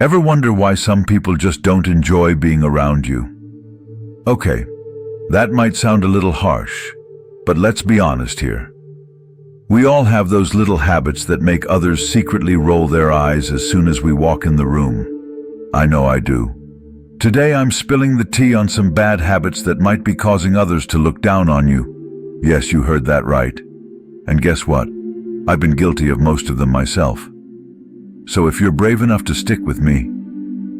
Ever wonder why some people just don't enjoy being around you? Okay, that might sound a little harsh, but let's be honest here. We all have those little habits that make others secretly roll their eyes as soon as we walk in the room. I know I do. Today I'm spilling the tea on some bad habits that might be causing others to look down on you. Yes, you heard that right. And guess what? I've been guilty of most of them myself. So if you're brave enough to stick with me,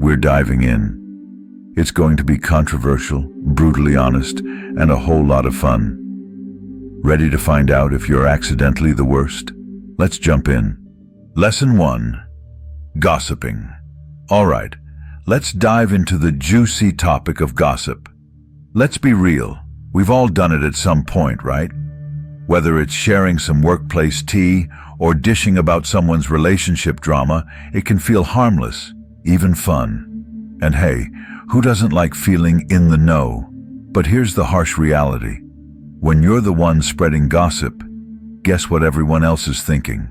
we're diving in. It's going to be controversial, brutally honest, and a whole lot of fun. Ready to find out if you're accidentally the worst? Let's jump in. Lesson 1. Gossiping. All right, let's dive into the juicy topic of gossip. Let's be real. We've all done it at some point, right? Whether it's sharing some workplace tea or dishing about someone's relationship drama, it can feel harmless, even fun. And hey, who doesn't like feeling in the know? But here's the harsh reality. When you're the one spreading gossip, guess what everyone else is thinking?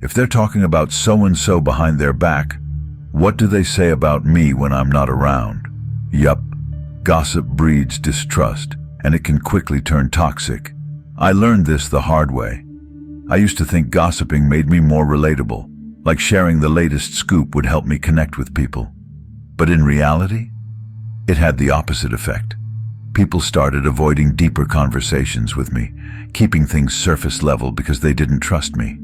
If they're talking about so-and-so behind their back, what do they say about me when I'm not around? Yup, gossip breeds distrust, and it can quickly turn toxic. I learned this the hard way. I used to think gossiping made me more relatable, like sharing the latest scoop would help me connect with people. But in reality, it had the opposite effect. People started avoiding deeper conversations with me, keeping things surface level because they didn't trust me.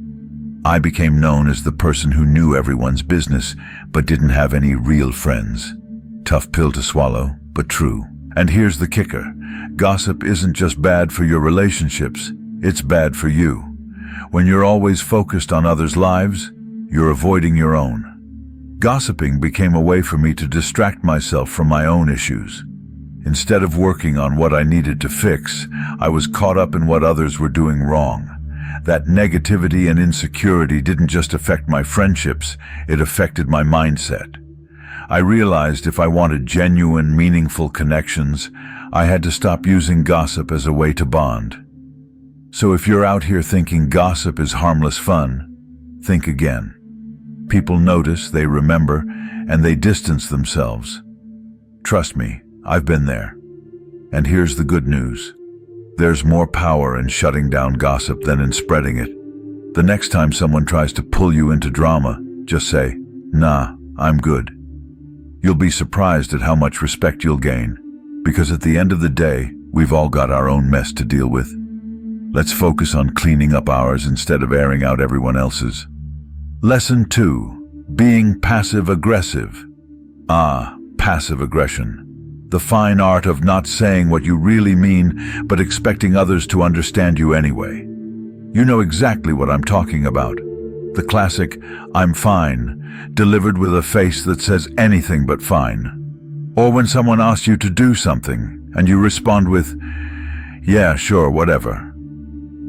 I became known as the person who knew everyone's business, but didn't have any real friends. Tough pill to swallow, but true. And here's the kicker. Gossip isn't just bad for your relationships, it's bad for you. When you're always focused on others' lives, you're avoiding your own. Gossiping became a way for me to distract myself from my own issues. Instead of working on what I needed to fix, I was caught up in what others were doing wrong. That negativity and insecurity didn't just affect my friendships, it affected my mindset. I realized if I wanted genuine, meaningful connections, I had to stop using gossip as a way to bond. So if you're out here thinking gossip is harmless fun, think again. People notice, they remember, and they distance themselves. Trust me, I've been there. And here's the good news. There's more power in shutting down gossip than in spreading it. The next time someone tries to pull you into drama, just say, "Nah, I'm good." You'll be surprised at how much respect you'll gain, because at the end of the day, we've all got our own mess to deal with. Let's focus on cleaning up ours instead of airing out everyone else's. Lesson 2. Being passive-aggressive. Passive aggression. The fine art of not saying what you really mean, but expecting others to understand you anyway. You know exactly what I'm talking about. The classic, "I'm fine," delivered with a face that says anything but fine. Or when someone asks you to do something, and you respond with, "Yeah, sure, whatever,"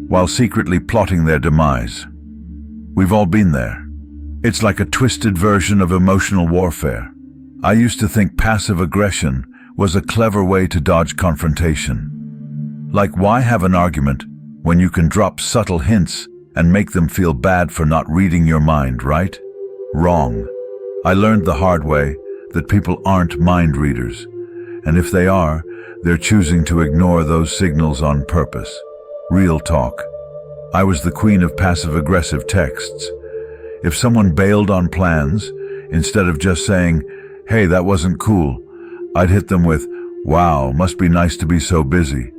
while secretly plotting their demise. We've all been there. It's like a twisted version of emotional warfare. I used to think passive aggression was a clever way to dodge confrontation. Like, why have an argument when you can drop subtle hints and make them feel bad for not reading your mind, right? Wrong. I learned the hard way that people aren't mind readers, and if they are, they're choosing to ignore those signals on purpose. Real talk. I was the queen of passive-aggressive texts. If someone bailed on plans, instead of just saying, "Hey, that wasn't cool," I'd hit them with, "Wow, must be nice to be so busy."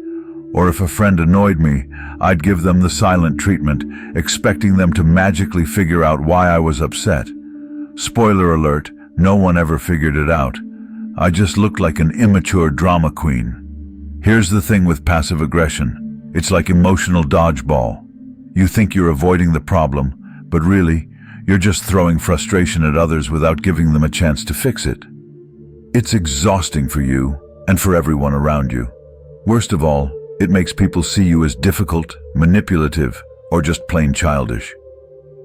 Or if a friend annoyed me, I'd give them the silent treatment, expecting them to magically figure out why I was upset. Spoiler alert, no one ever figured it out. I just looked like an immature drama queen. Here's the thing with passive aggression. It's like emotional dodgeball. You think you're avoiding the problem, but really, you're just throwing frustration at others without giving them a chance to fix it. It's exhausting for you and for everyone around you. Worst of all, it makes people see you as difficult, manipulative, or just plain childish.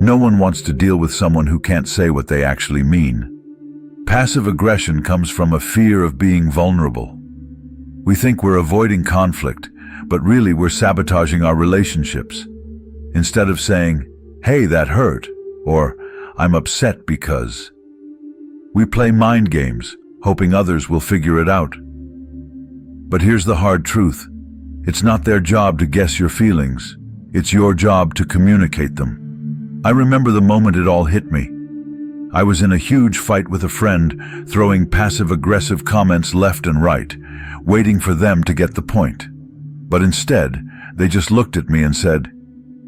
No one wants to deal with someone who can't say what they actually mean. Passive aggression comes from a fear of being vulnerable. We think we're avoiding conflict, but really we're sabotaging our relationships. Instead of saying, "Hey, that hurt," or "I'm upset because," We play mind games, hoping others will figure it out. But here's the hard truth. It's not their job to guess your feelings. It's your job to communicate them. I remember the moment it all hit me. I was in a huge fight with a friend, throwing passive-aggressive comments left and right, waiting for them to get the point. But instead, they just looked at me and said,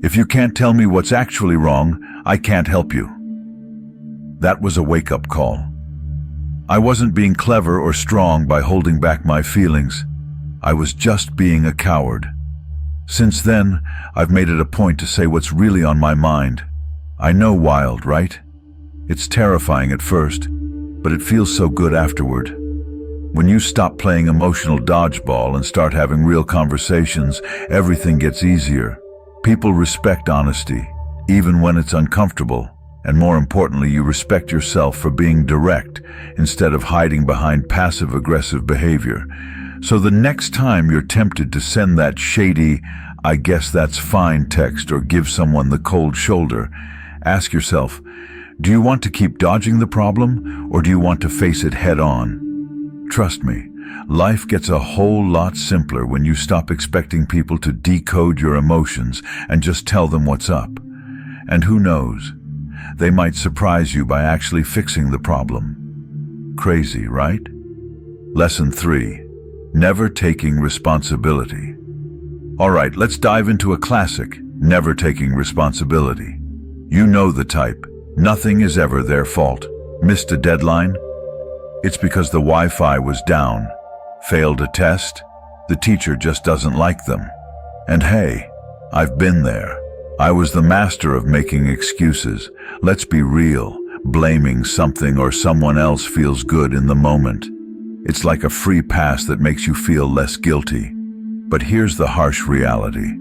"If you can't tell me what's actually wrong, I can't help you." That was a wake-up call. I wasn't being clever or strong by holding back my feelings. I was just being a coward. Since then, I've made it a point to say what's really on my mind. I know wild, right? It's terrifying at first, but it feels so good afterward. When you stop playing emotional dodgeball and start having real conversations, everything gets easier. People respect honesty, even when it's uncomfortable. And more importantly, you respect yourself for being direct instead of hiding behind passive-aggressive behavior. So the next time you're tempted to send that shady, "I guess that's fine" text or give someone the cold shoulder, ask yourself, do you want to keep dodging the problem, or do you want to face it head on? Trust me, life gets a whole lot simpler when you stop expecting people to decode your emotions and just tell them what's up. And who knows? They might surprise you by actually fixing the problem. Crazy, right? Lesson 3. Never taking responsibility. All right, let's dive into a classic, never taking responsibility. You know the type. Nothing is ever their fault. Missed a deadline? It's because the Wi-Fi was down. Failed a test? The teacher just doesn't like them. And hey, I've been there. I was the master of making excuses. Let's be real. Blaming something or someone else feels good in the moment. It's like a free pass that makes you feel less guilty. But here's the harsh reality.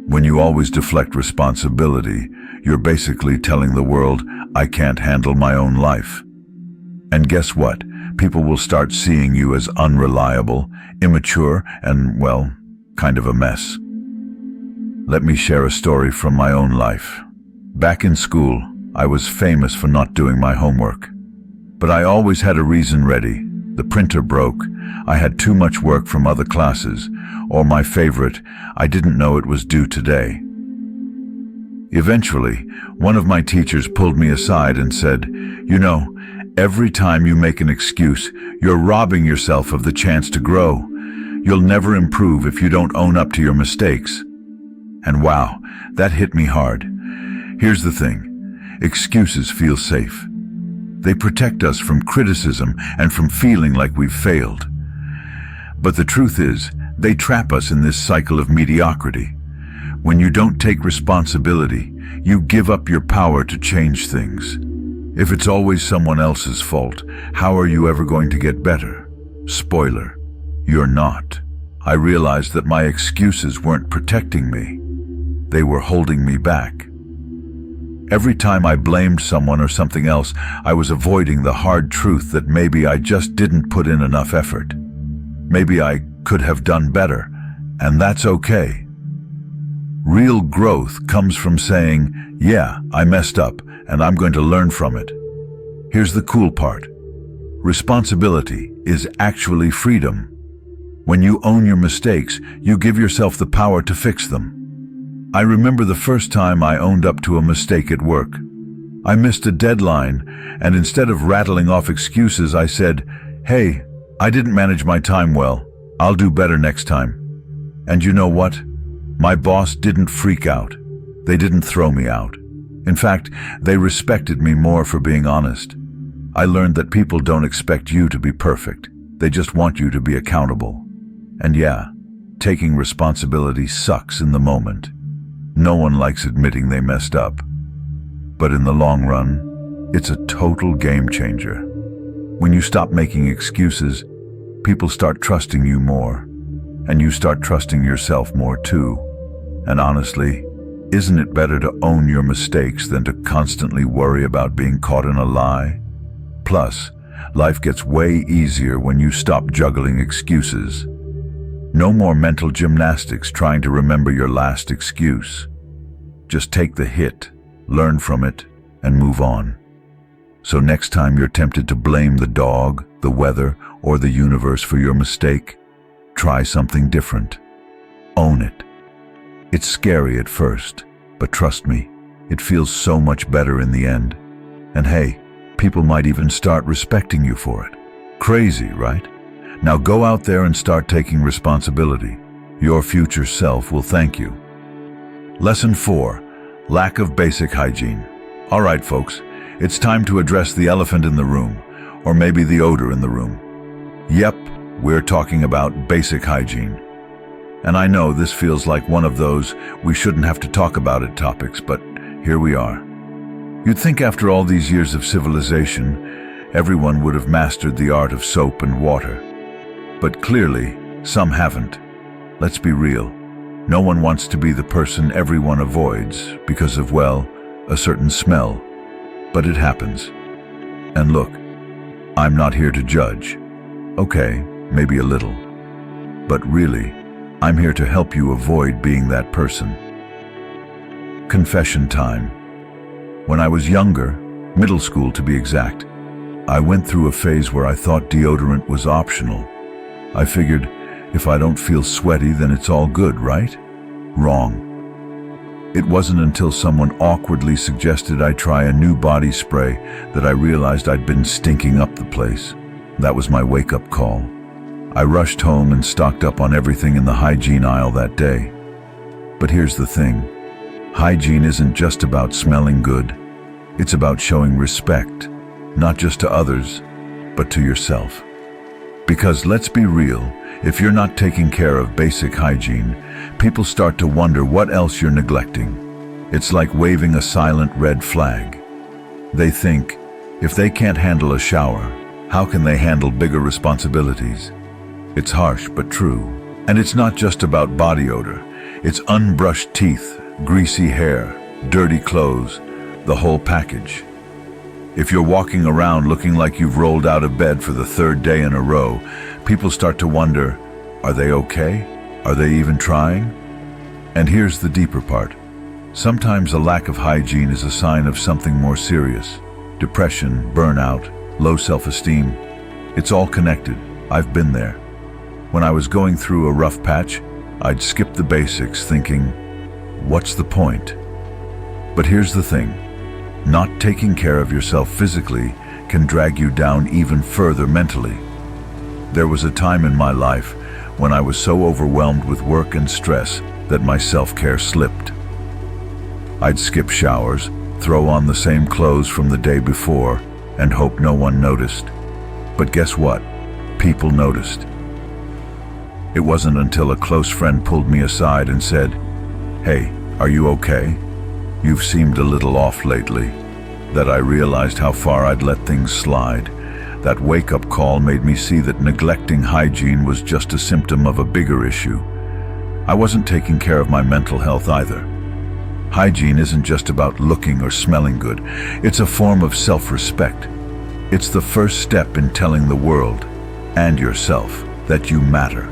When you always deflect responsibility, you're basically telling the world, "I can't handle my own life." And guess what? People will start seeing you as unreliable, immature, and, well, kind of a mess. Let me share a story from my own life. Back in school, I was famous for not doing my homework. But I always had a reason ready. The printer broke, I had too much work from other classes, or my favorite, I didn't know it was due today. Eventually, one of my teachers pulled me aside and said, "You know, every time you make an excuse, you're robbing yourself of the chance to grow. You'll never improve if you don't own up to your mistakes." And wow, that hit me hard. Here's the thing. Excuses feel safe. They protect us from criticism and from feeling like we've failed. But the truth is, they trap us in this cycle of mediocrity. When you don't take responsibility, you give up your power to change things. If it's always someone else's fault, how are you ever going to get better? Spoiler, you're not. I realized that my excuses weren't protecting me. They were holding me back. Every time I blamed someone or something else, I was avoiding the hard truth that maybe I just didn't put in enough effort. Maybe I could have done better, and that's okay. Real growth comes from saying, "Yeah, I messed up, and I'm going to learn from it." Here's the cool part. Responsibility is actually freedom. When you own your mistakes, you give yourself the power to fix them. I remember the first time I owned up to a mistake at work. I missed a deadline, and instead of rattling off excuses, I said, "Hey, I didn't manage my time well. I'll do better next time." And you know what? My boss didn't freak out. They didn't throw me out. In fact, they respected me more for being honest. I learned that people don't expect you to be perfect. They just want you to be accountable. And yeah, taking responsibility sucks in the moment. No one likes admitting they messed up. But in the long run, it's a total game changer. When you stop making excuses, people start trusting you more. And you start trusting yourself more too. And honestly, isn't it better to own your mistakes than to constantly worry about being caught in a lie? Plus, life gets way easier when you stop juggling excuses. No more mental gymnastics trying to remember your last excuse. Just take the hit, learn from it, and move on. So next time you're tempted to blame the dog, the weather, or the universe for your mistake, try something different. Own it. It's scary at first, but trust me, it feels so much better in the end. And hey, people might even start respecting you for it. Crazy, right? Now go out there and start taking responsibility. Your future self will thank you. Lesson 4. Lack of basic hygiene. All right, folks, it's time to address the elephant in the room, or maybe the odor in the room. Yep, we're talking about basic hygiene. And I know this feels like one of those we shouldn't have to talk about it topics, but here we are. You'd think after all these years of civilization, everyone would have mastered the art of soap and water. But clearly, some haven't. Let's be real. No one wants to be the person everyone avoids because of, well, a certain smell. But it happens. And look, I'm not here to judge. Okay, maybe a little. But really, I'm here to help you avoid being that person. Confession time. When I was younger, middle school to be exact, I went through a phase where I thought deodorant was optional. I figured, if I don't feel sweaty, then it's all good, right? Wrong. It wasn't until someone awkwardly suggested I try a new body spray that I realized I'd been stinking up the place. That was my wake-up call. I rushed home and stocked up on everything in the hygiene aisle that day. But here's the thing. Hygiene isn't just about smelling good. It's about showing respect, not just to others, but to yourself. Because let's be real, if you're not taking care of basic hygiene, people start to wonder what else you're neglecting. It's like waving a silent red flag. They think, if they can't handle a shower, how can they handle bigger responsibilities? It's harsh but true. And it's not just about body odor. It's unbrushed teeth, greasy hair, dirty clothes, the whole package. If you're walking around looking like you've rolled out of bed for the third day in a row, people start to wonder, are they okay? Are they even trying? And here's the deeper part. Sometimes a lack of hygiene is a sign of something more serious. Depression, burnout, low self-esteem. It's all connected. I've been there. When I was going through a rough patch, I'd skip the basics thinking, what's the point? But here's the thing. Not taking care of yourself physically can drag you down even further mentally. There was a time in my life when I was so overwhelmed with work and stress that my self-care slipped. I'd skip showers, throw on the same clothes from the day before, and hope no one noticed. But guess what? People noticed. It wasn't until a close friend pulled me aside and said, "Hey, are you okay? You've seemed a little off lately," that I realized how far I'd let things slide. That wake-up call made me see that neglecting hygiene was just a symptom of a bigger issue. I wasn't taking care of my mental health either. Hygiene isn't just about looking or smelling good. It's a form of self-respect. It's the first step in telling the world, and yourself, that you matter.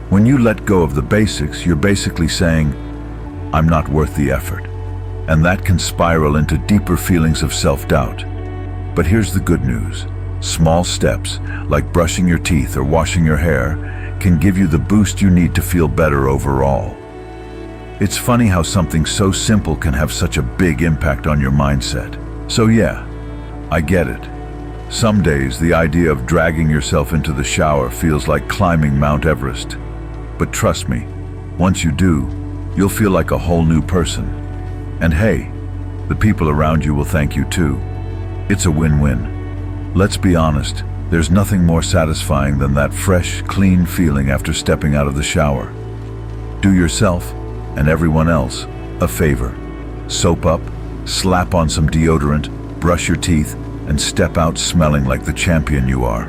When you let go of the basics, you're basically saying, I'm not worth the effort. And that can spiral into deeper feelings of self-doubt. But here's the good news. Small steps, like brushing your teeth or washing your hair, can give you the boost you need to feel better overall. It's funny how something so simple can have such a big impact on your mindset. So yeah, I get it. Some days the idea of dragging yourself into the shower feels like climbing Mount Everest. But trust me, once you do, you'll feel like a whole new person. And hey, the people around you will thank you too. It's a win-win. Let's be honest, there's nothing more satisfying than that fresh, clean feeling after stepping out of the shower. Do yourself, and everyone else, a favor. Soap up, slap on some deodorant, brush your teeth, and step out smelling like the champion you are.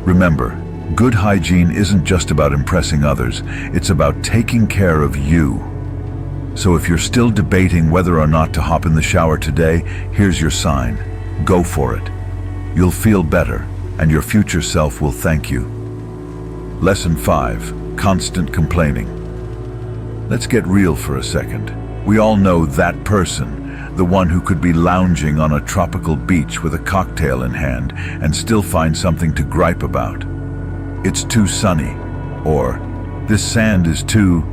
Remember, good hygiene isn't just about impressing others, it's about taking care of you. So if you're still debating whether or not to hop in the shower today, here's your sign. Go for it. You'll feel better, and your future self will thank you. Lesson 5. Constant complaining. Let's get real for a second. We all know that person, the one who could be lounging on a tropical beach with a cocktail in hand and still find something to gripe about. It's too sunny, or this sand is too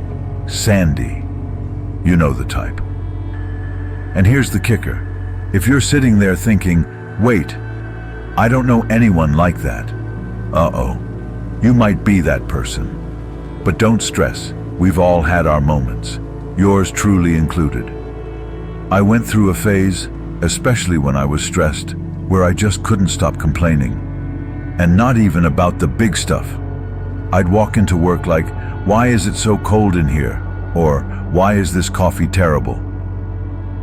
sandy. You know the type. And here's the kicker. If you're sitting there thinking, wait, I don't know anyone like that. Uh-oh, you might be that person. But don't stress, we've all had our moments, yours truly included. I went through a phase, especially when I was stressed, where I just couldn't stop complaining. And not even about the big stuff. I'd walk into work like, why is it so cold in here? Or, why is this coffee terrible?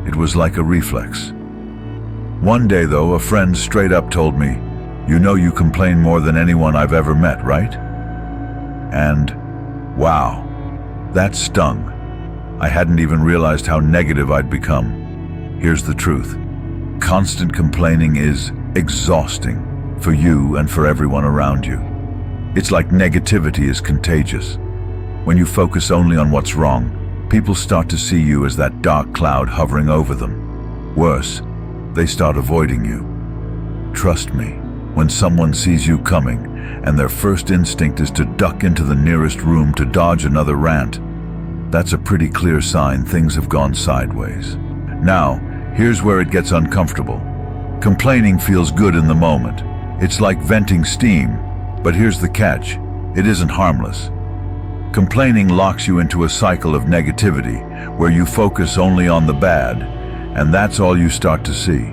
It was like a reflex. One day though, a friend straight up told me, you know you complain more than anyone I've ever met, right? And, wow, that stung. I hadn't even realized how negative I'd become. Here's the truth. Constant complaining is exhausting for you and for everyone around you. It's like negativity is contagious. When you focus only on what's wrong, people start to see you as that dark cloud hovering over them. Worse, they start avoiding you. Trust me, when someone sees you coming and their first instinct is to duck into the nearest room to dodge another rant, that's a pretty clear sign things have gone sideways. Now, here's where it gets uncomfortable. Complaining feels good in the moment. It's like venting steam, but here's the catch. It isn't harmless. Complaining locks you into a cycle of negativity where you focus only on the bad, and that's all you start to see.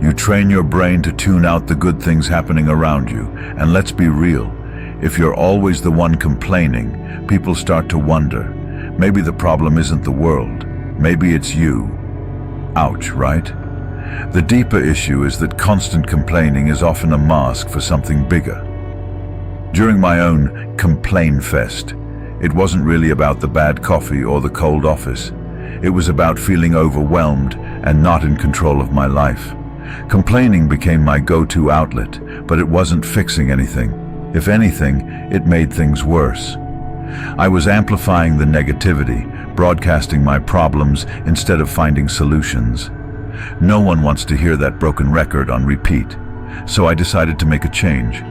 You train your brain to tune out the good things happening around you, and let's be real, if you're always the one complaining, people start to wonder, maybe the problem isn't the world, maybe it's you. Ouch, right? The deeper issue is that constant complaining is often a mask for something bigger. During my own complain fest, it wasn't really about the bad coffee or the cold office. It was about feeling overwhelmed and not in control of my life. Complaining became my go-to outlet, but it wasn't fixing anything. If anything, it made things worse. I was amplifying the negativity, broadcasting my problems instead of finding solutions. No one wants to hear that broken record on repeat, so I decided to make a change.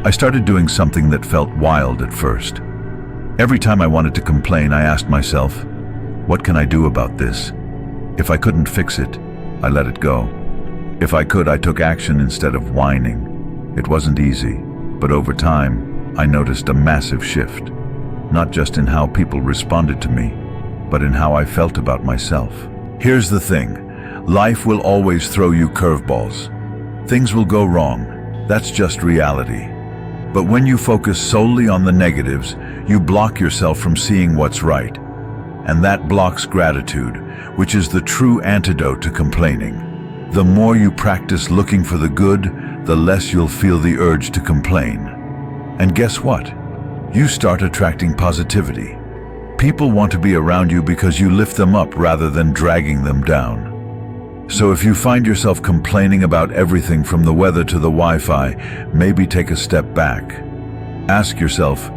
I started doing something that felt wild at first. Every time I wanted to complain, I asked myself, what can I do about this? If I couldn't fix it, I let it go. If I could, I took action instead of whining. It wasn't easy, but over time, I noticed a massive shift. Not just in how people responded to me, but in how I felt about myself. Here's the thing, life will always throw you curveballs. Things will go wrong, that's just reality. But when you focus solely on the negatives, you block yourself from seeing what's right. And that blocks gratitude, which is the true antidote to complaining. The more you practice looking for the good, the less you'll feel the urge to complain. And guess what? You start attracting positivity. People want to be around you because you lift them up rather than dragging them down. So if you find yourself complaining about everything from the weather to the Wi-Fi, maybe take a step back. Ask yourself,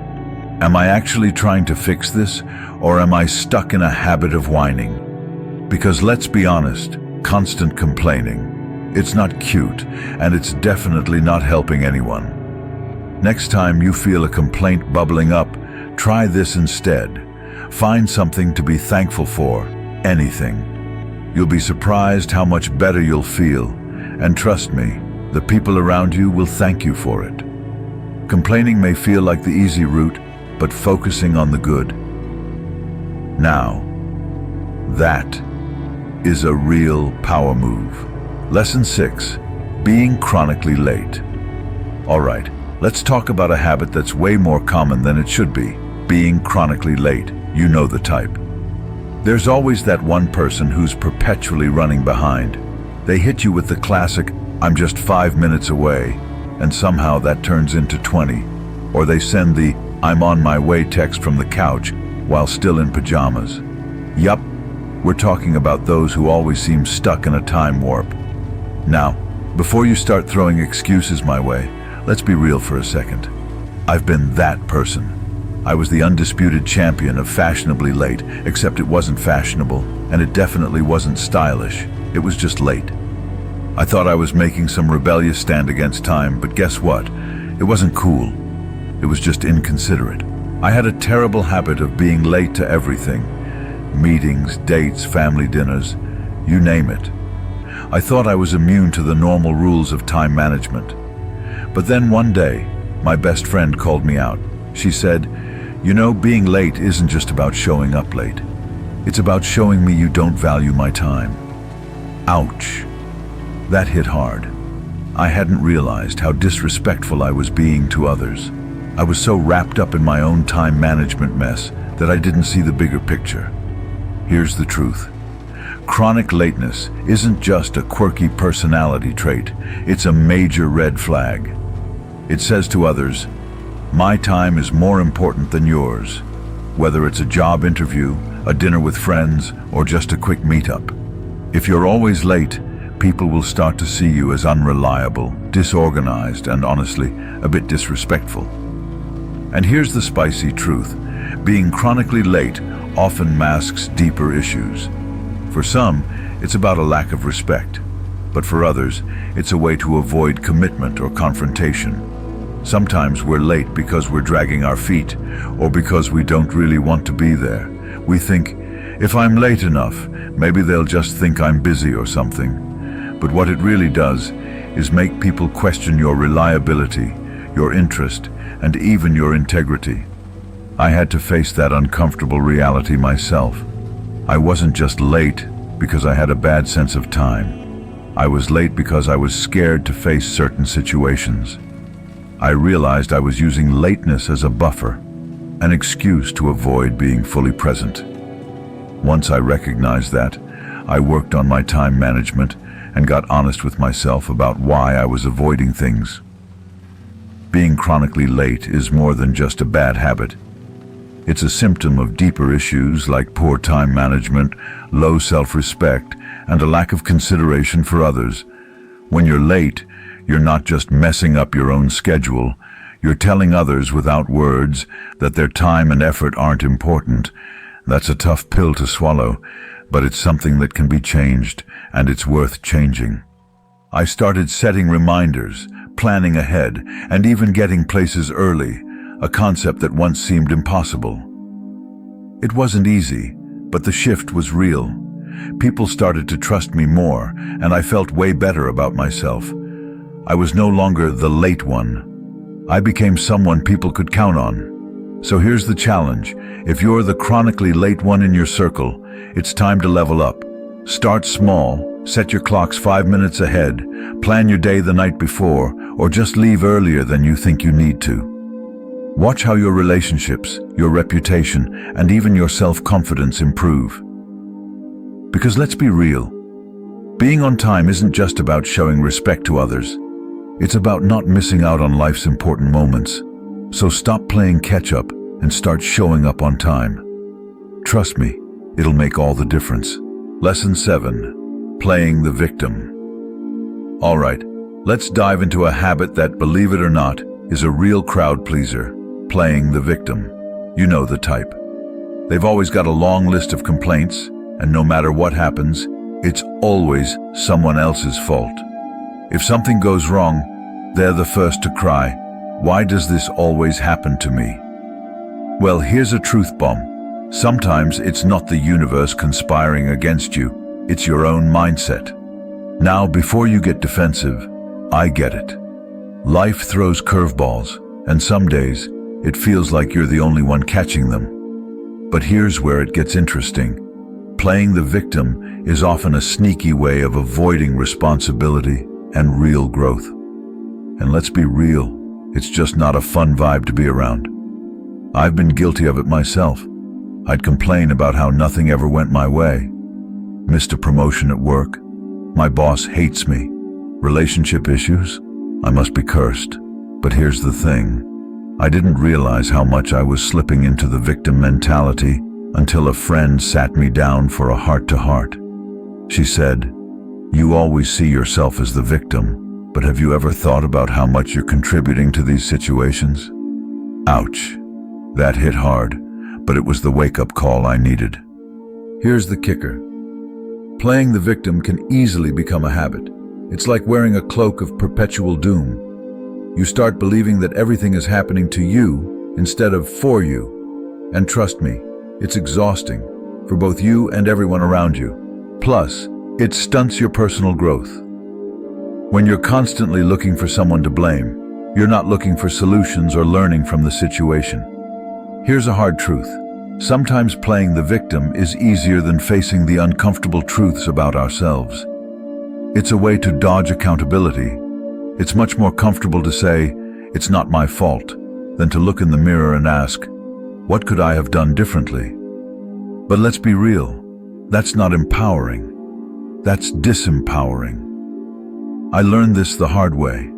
am I actually trying to fix this, or am I stuck in a habit of whining? Because let's be honest, constant complaining, it's not cute, and it's definitely not helping anyone. Next time you feel a complaint bubbling up, try this instead. Find something to be thankful for, anything. You'll be surprised how much better you'll feel, and trust me, the people around you will thank you for it. Complaining may feel like the easy route, but focusing on the good. Now, that is a real power move. Lesson 6, being chronically late. All right, let's talk about a habit that's way more common than it should be, being chronically late. You know the type. There's always that one person who's perpetually running behind. They hit you with the classic, I'm just 5 minutes away, and somehow that turns into 20. Or they send the, I'm on my way text from the couch while still in pajamas. Yup, we're talking about those who always seem stuck in a time warp. Now, before you start throwing excuses my way, let's be real for a second. I've been that person. I was the undisputed champion of fashionably late, except it wasn't fashionable, and it definitely wasn't stylish. It was just late. I thought I was making some rebellious stand against time, but guess what? It wasn't cool. It was just inconsiderate. I had a terrible habit of being late to everything. Meetings, dates, family dinners, you name it. I thought I was immune to the normal rules of time management. But then one day, my best friend called me out. She said, "You know, being late isn't just about showing up late. It's about showing me you don't value my time." Ouch. That hit hard. I hadn't realized how disrespectful I was being to others. I was so wrapped up in my own time management mess that I didn't see the bigger picture. Here's the truth. Chronic lateness isn't just a quirky personality trait. It's a major red flag. It says to others, "My time is more important than yours," whether it's a job interview, a dinner with friends, or just a quick meetup. If you're always late, people will start to see you as unreliable, disorganized, and honestly, a bit disrespectful. And here's the spicy truth. Being chronically late often masks deeper issues. For some, it's about a lack of respect. But for others, it's a way to avoid commitment or confrontation. Sometimes we're late because we're dragging our feet, or because we don't really want to be there. We think, if I'm late enough, maybe they'll just think I'm busy or something. But what it really does is make people question your reliability, your interest, and even your integrity. I had to face that uncomfortable reality myself. I wasn't just late because I had a bad sense of time. I was late because I was scared to face certain situations. I realized I was using lateness as a buffer, an excuse to avoid being fully present. Once I recognized that, I worked on my time management and got honest with myself about why I was avoiding things. Being chronically late is more than just a bad habit. It's a symptom of deeper issues like poor time management, low self-respect, and a lack of consideration for others. When you're late, you're not just messing up your own schedule, you're telling others without words that their time and effort aren't important. That's a tough pill to swallow, but it's something that can be changed, and it's worth changing. I started setting reminders, planning ahead, and even getting places early, a concept that once seemed impossible. It wasn't easy, but the shift was real. People started to trust me more, and I felt way better about myself. I was no longer the late one. I became someone people could count on. So here's the challenge. If you're the chronically late one in your circle, it's time to level up. Start small, set your clocks 5 minutes ahead, plan your day the night before, or just leave earlier than you think you need to. Watch how your relationships, your reputation, and even your self-confidence improve. Because let's be real, being on time isn't just about showing respect to others. It's about not missing out on life's important moments. So stop playing catch-up and start showing up on time. Trust me, it'll make all the difference. Lesson 7. Playing the victim. All right, let's dive into a habit that, believe it or not, is a real crowd pleaser. Playing the victim. You know the type. They've always got a long list of complaints, and no matter what happens, it's always someone else's fault. If something goes wrong, they're the first to cry, "Why does this always happen to me?" Well, here's a truth bomb. Sometimes it's not the universe conspiring against you, it's your own mindset. Now, before you get defensive, I get it. Life throws curveballs, and some days, it feels like you're the only one catching them. But here's where it gets interesting. Playing the victim is often a sneaky way of avoiding responsibility and real growth. And let's be real, it's just not a fun vibe to be around. I've been guilty of it myself. I'd complain about how nothing ever went my way. Missed a promotion at work. My boss hates me. Relationship issues? I must be cursed. But here's the thing. I didn't realize how much I was slipping into the victim mentality until a friend sat me down for a heart-to-heart. She said, "You always see yourself as the victim, but have you ever thought about how much you're contributing to these situations?" Ouch. That hit hard, but it was the wake-up call I needed. Here's the kicker. Playing the victim can easily become a habit. It's like wearing a cloak of perpetual doom. You start believing that everything is happening to you instead of for you. And trust me, it's exhausting for both you and everyone around you. Plus, it stunts your personal growth. When you're constantly looking for someone to blame, you're not looking for solutions or learning from the situation. Here's a hard truth. Sometimes playing the victim is easier than facing the uncomfortable truths about ourselves. It's a way to dodge accountability. It's much more comfortable to say, "It's not my fault," than to look in the mirror and ask, "What could I have done differently?" But let's be real, that's not empowering. That's disempowering. I learned this the hard way.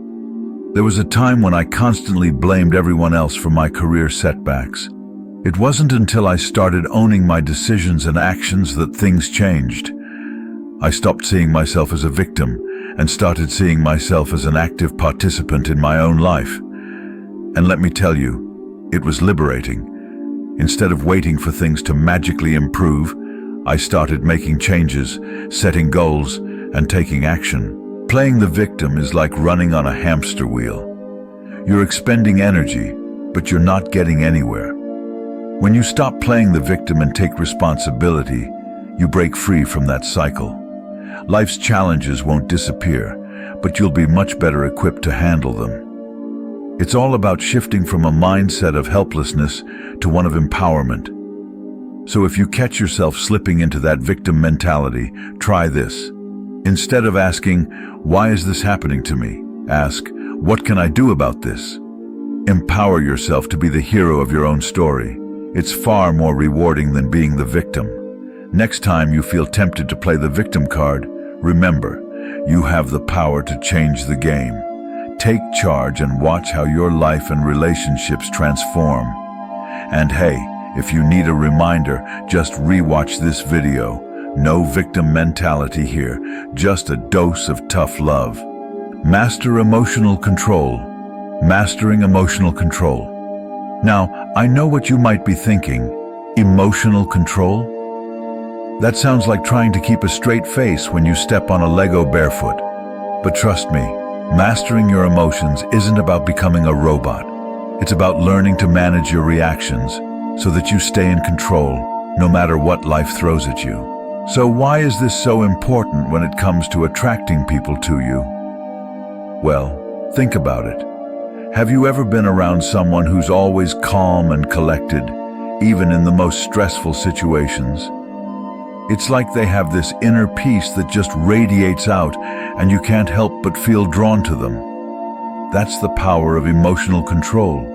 There was a time when I constantly blamed everyone else for my career setbacks. It wasn't until I started owning my decisions and actions that things changed. I stopped seeing myself as a victim and started seeing myself as an active participant in my own life. And let me tell you, it was liberating. Instead of waiting for things to magically improve, I started making changes, setting goals, and taking action. Playing the victim is like running on a hamster wheel. You're expending energy, but you're not getting anywhere. When you stop playing the victim and take responsibility, you break free from that cycle. Life's challenges won't disappear, but you'll be much better equipped to handle them. It's all about shifting from a mindset of helplessness to one of empowerment. So if you catch yourself slipping into that victim mentality, try this. Instead of asking, "Why is this happening to me?" ask, "What can I do about this?" Empower yourself to be the hero of your own story. It's far more rewarding than being the victim. Next time you feel tempted to play the victim card, remember, you have the power to change the game. Take charge and watch how your life and relationships transform. And hey, if you need a reminder, just rewatch this video. No victim mentality here, just a dose of tough love. Master emotional control. Mastering emotional control. Now, I know what you might be thinking. Emotional control? That sounds like trying to keep a straight face when you step on a Lego barefoot. But trust me, mastering your emotions isn't about becoming a robot. It's about learning to manage your reactions so that you stay in control, no matter what life throws at you. So why is this so important when it comes to attracting people to you? Well, think about it. Have you ever been around someone who's always calm and collected, even in the most stressful situations? It's like they have this inner peace that just radiates out, and you can't help but feel drawn to them. That's the power of emotional control.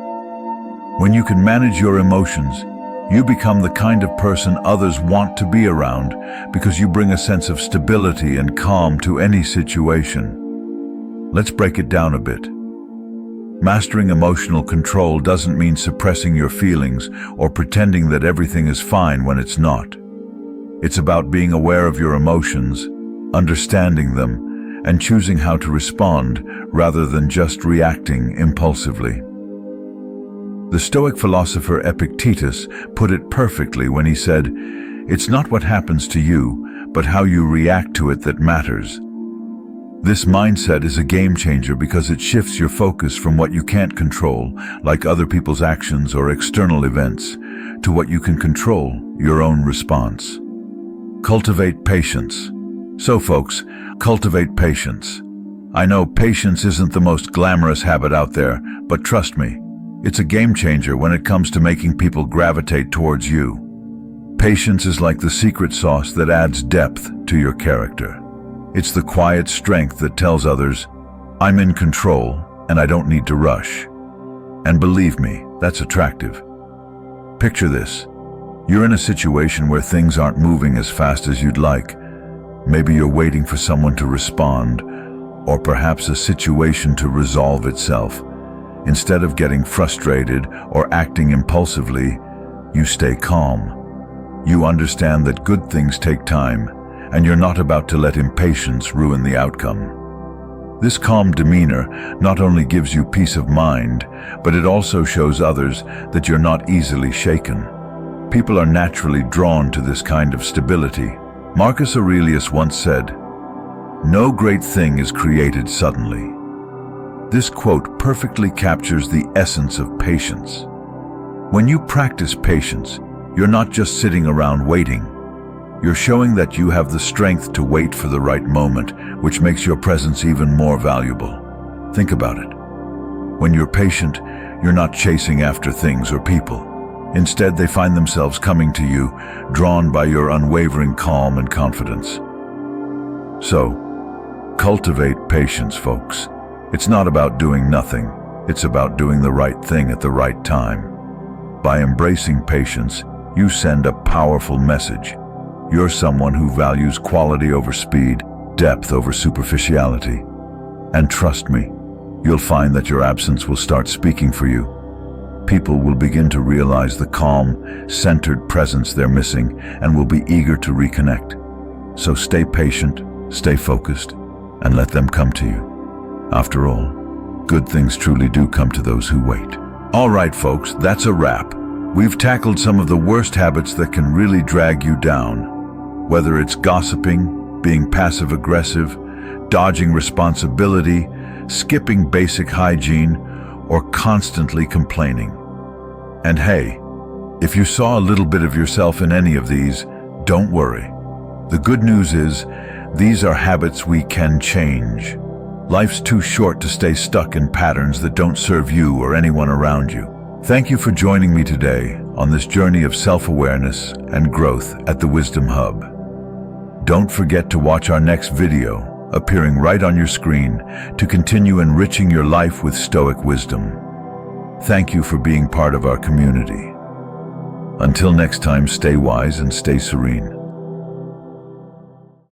When you can manage your emotions, you become the kind of person others want to be around because you bring a sense of stability and calm to any situation. Let's break it down a bit. Mastering emotional control doesn't mean suppressing your feelings or pretending that everything is fine when it's not. It's about being aware of your emotions, understanding them, and choosing how to respond rather than just reacting impulsively. The Stoic philosopher Epictetus put it perfectly when he said, "It's not what happens to you, but how you react to it that matters." This mindset is a game changer because it shifts your focus from what you can't control, like other people's actions or external events, to what you can control, your own response. Cultivate patience. So folks, cultivate patience. I know patience isn't the most glamorous habit out there, but trust me, it's a game changer when it comes to making people gravitate towards you. Patience is like the secret sauce that adds depth to your character. It's the quiet strength that tells others, "I'm in control and I don't need to rush." And believe me, that's attractive. Picture this. You're in a situation where things aren't moving as fast as you'd like. Maybe you're waiting for someone to respond, or perhaps a situation to resolve itself. Instead of getting frustrated or acting impulsively, you stay calm. You understand that good things take time, and you're not about to let impatience ruin the outcome. This calm demeanor not only gives you peace of mind, but it also shows others that you're not easily shaken. People are naturally drawn to this kind of stability. Marcus Aurelius once said, "No great thing is created suddenly." This quote perfectly captures the essence of patience. When you practice patience, you're not just sitting around waiting. You're showing that you have the strength to wait for the right moment, which makes your presence even more valuable. Think about it. When you're patient, you're not chasing after things or people. Instead, they find themselves coming to you, drawn by your unwavering calm and confidence. So, cultivate patience, folks. It's not about doing nothing. It's about doing the right thing at the right time. By embracing patience, you send a powerful message. You're someone who values quality over speed, depth over superficiality. And trust me, you'll find that your absence will start speaking for you. People will begin to realize the calm, centered presence they're missing and will be eager to reconnect. So stay patient, stay focused, and let them come to you. After all, good things truly do come to those who wait. All right, folks, that's a wrap. We've tackled some of the worst habits that can really drag you down. Whether it's gossiping, being passive-aggressive, dodging responsibility, skipping basic hygiene, or constantly complaining. And hey, if you saw a little bit of yourself in any of these, don't worry. The good news is, these are habits we can change. Life's too short to stay stuck in patterns that don't serve you or anyone around you. Thank you for joining me today on this journey of self-awareness and growth at the Wisdom Hub. Don't forget to watch our next video, appearing right on your screen, to continue enriching your life with Stoic wisdom. Thank you for being part of our community. Until next time, stay wise and stay serene.